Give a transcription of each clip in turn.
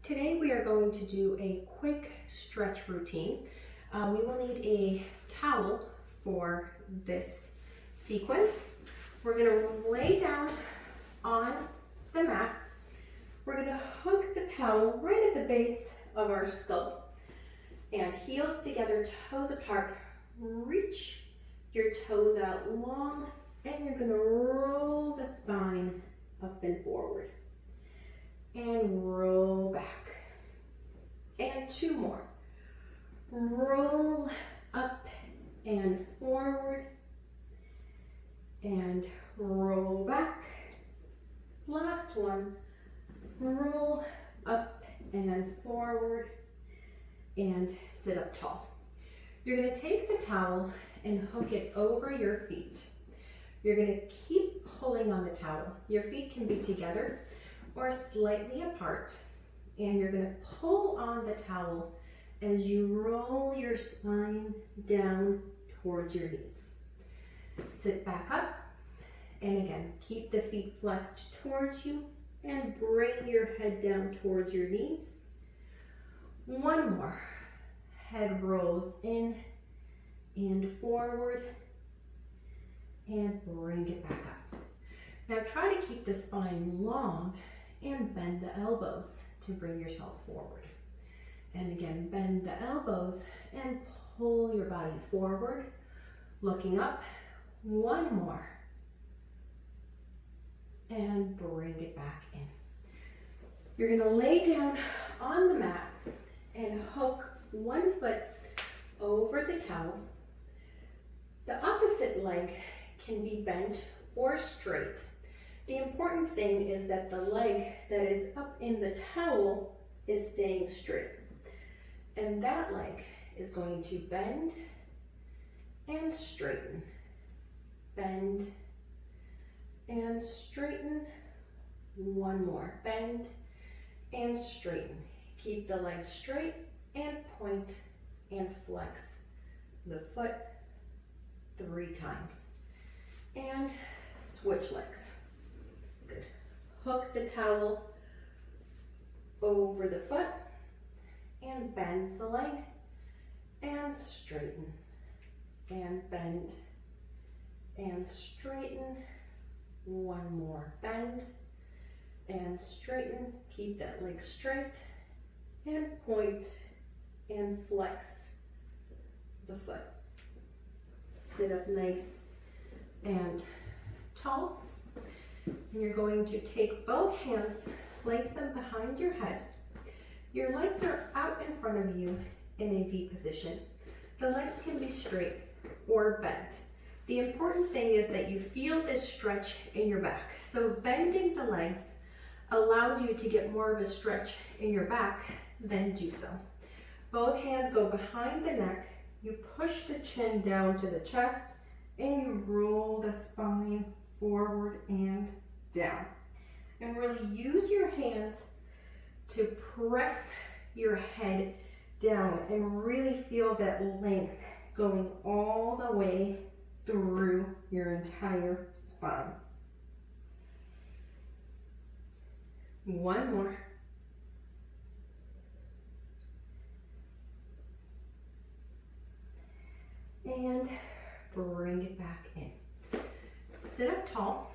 Today we are going to do a quick stretch routine. We will need a towel for this sequence. We're going to lay down on the mat. We're going to hook the towel right at the base of our skull and heels together, toes apart. Reach your toes out long and you're going to roll the spine up and forward. And roll back. And two more. Roll up and forward. And roll back. Last one. Roll up and forward. And sit up tall. You're going to take the towel and hook it over your feet. You're going to keep pulling on the towel. Your feet can be together or slightly apart, and you're going to pull on the towel as you roll your spine down towards your knees. Sit back up, and again, keep the feet flexed towards you and bring your head down towards your knees. One more. Head rolls in and forward, and bring it back up. Now try to keep the spine long and bend the elbows to bring yourself forward. And again, bend the elbows and pull your body forward, looking up. One more. And bring it back in. You're going to lay down on the mat and hook one foot over the towel. The opposite leg can be bent or straight. The important thing is that the leg that is up in the towel is staying straight. And that leg is going to bend and straighten. Bend and straighten. One more. Bend and straighten. Keep the leg straight and point and flex the foot 3 times. And switch legs. Good. Hook the towel over the foot and bend the leg and straighten and bend and straighten. One more. Bend and straighten. Keep that leg straight and point and flex the foot. Sit up nice and tall. And you're going to take both hands, place them behind your head. Your legs are out in front of you in a V position. The legs can be straight or bent. The important thing is that you feel this stretch in your back. So bending the legs allows you to get more of a stretch in your back, then do so. Both hands go behind the neck. You push the chin down to the chest and you roll the spine forward and down. And really use your hands to press your head down and really feel that length going all the way through your entire spine. One more. And bring it back in. Sit up tall,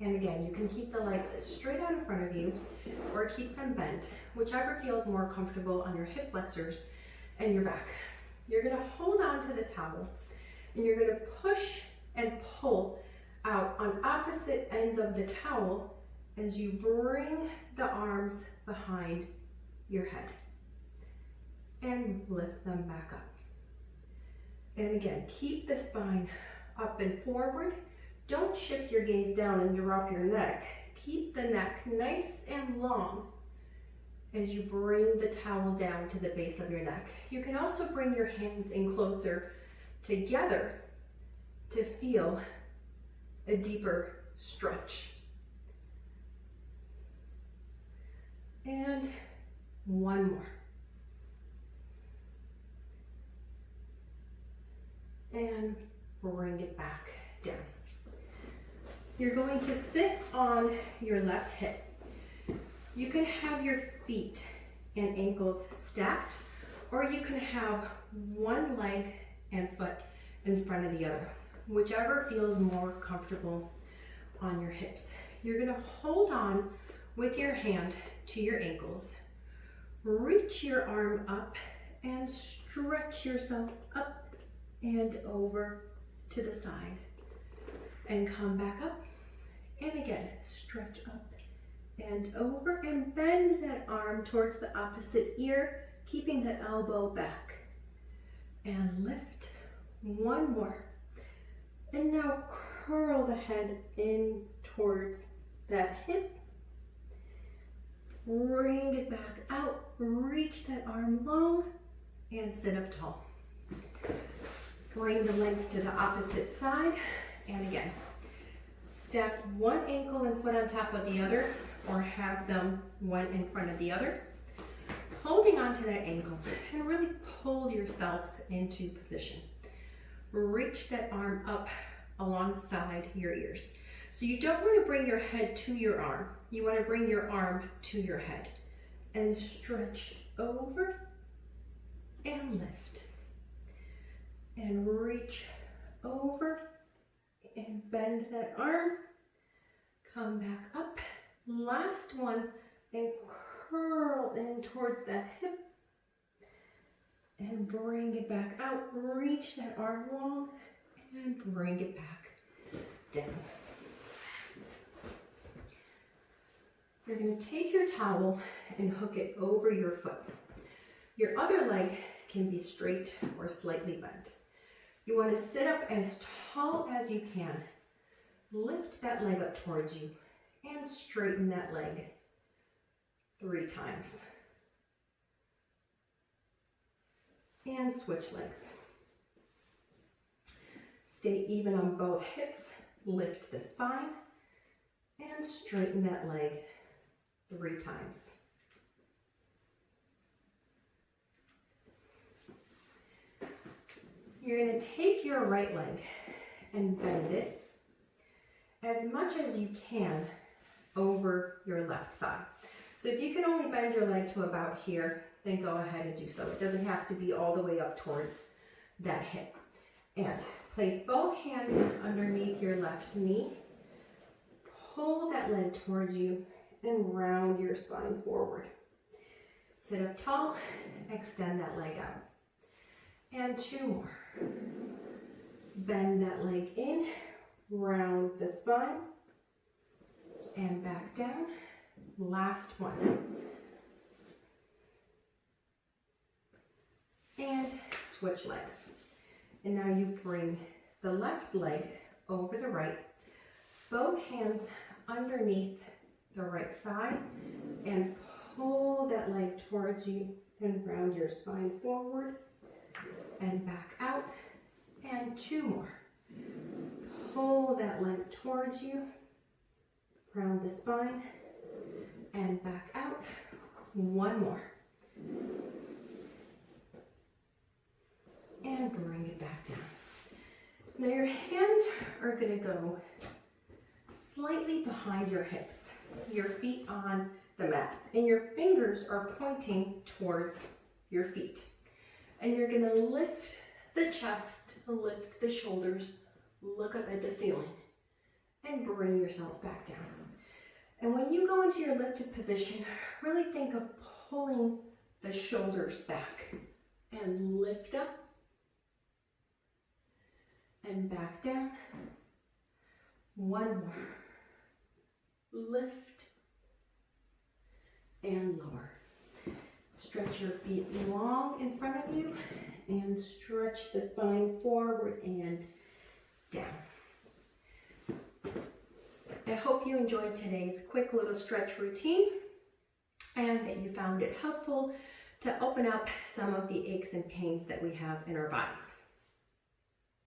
and again, you can keep the legs straight out in front of you or keep them bent, whichever feels more comfortable on your hip flexors and your back. You're going to hold on to the towel and you're going to push and pull out on opposite ends of the towel as you bring the arms behind your head and lift them back up. And again, keep the spine up and forward. Don't shift your gaze down and drop your neck. Keep the neck nice and long as you bring the towel down to the base of your neck. You can also bring your hands in closer together to feel a deeper stretch. And one more. And bring it back down. You're going to sit on your left hip. You can have your feet and ankles stacked, or you can have one leg and foot in front of the other, whichever feels more comfortable on your hips. You're gonna hold on with your hand to your ankles, reach your arm up and stretch yourself up and over to the side, and come back up, and again, stretch up and over, and bend that arm towards the opposite ear, keeping the elbow back, and lift. One more, and now curl the head in towards that hip, bring it back out, reach that arm long, and sit up tall. Bring the legs to the opposite side, and again, stack one ankle and foot on top of the other, or have them one in front of the other, holding onto that ankle, and really pull yourself into position. Reach that arm up alongside your ears. So you don't want to bring your head to your arm. You want to bring your arm to your head, and stretch over and lift, and reach over and bend that arm, come back up. Last one, and curl in towards that hip, and bring it back out. Reach that arm long and bring it back down. You're going to take your towel and hook it over your foot. Your other leg can be straight or slightly bent. You want to sit up as tall as you can. Lift that leg up towards you and straighten that leg 3 times. And switch legs. Stay even on both hips. Lift the spine and straighten that leg 3 times. You're going to take your right leg and bend it as much as you can over your left thigh. So if you can only bend your leg to about here, then go ahead and do so. It doesn't have to be all the way up towards that hip. And place both hands underneath your left knee. Pull that leg towards you and round your spine forward. Sit up tall, extend that leg out. And 2 more. Bend that leg in, round the spine, and back down. Last one. And switch legs. And now you bring the left leg over the right, both hands underneath the right thigh, and pull that leg towards you and round your spine forward and back out. And 2 more. Pull that leg towards you, round the spine, and back out. 1 more. And bring it back down. Now your hands are going to go slightly behind your hips, your feet on the mat, and your fingers are pointing towards your feet. And you're going to lift the chest, lift the shoulders, look up at the ceiling, and bring yourself back down. And when you go into your lifted position, really think of pulling the shoulders back and lift up and back down. 1 more. Lift and lower. Stretch your feet long in front of you and stretch the spine forward and down. I hope you enjoyed today's quick little stretch routine and that you found it helpful to open up some of the aches and pains that we have in our bodies.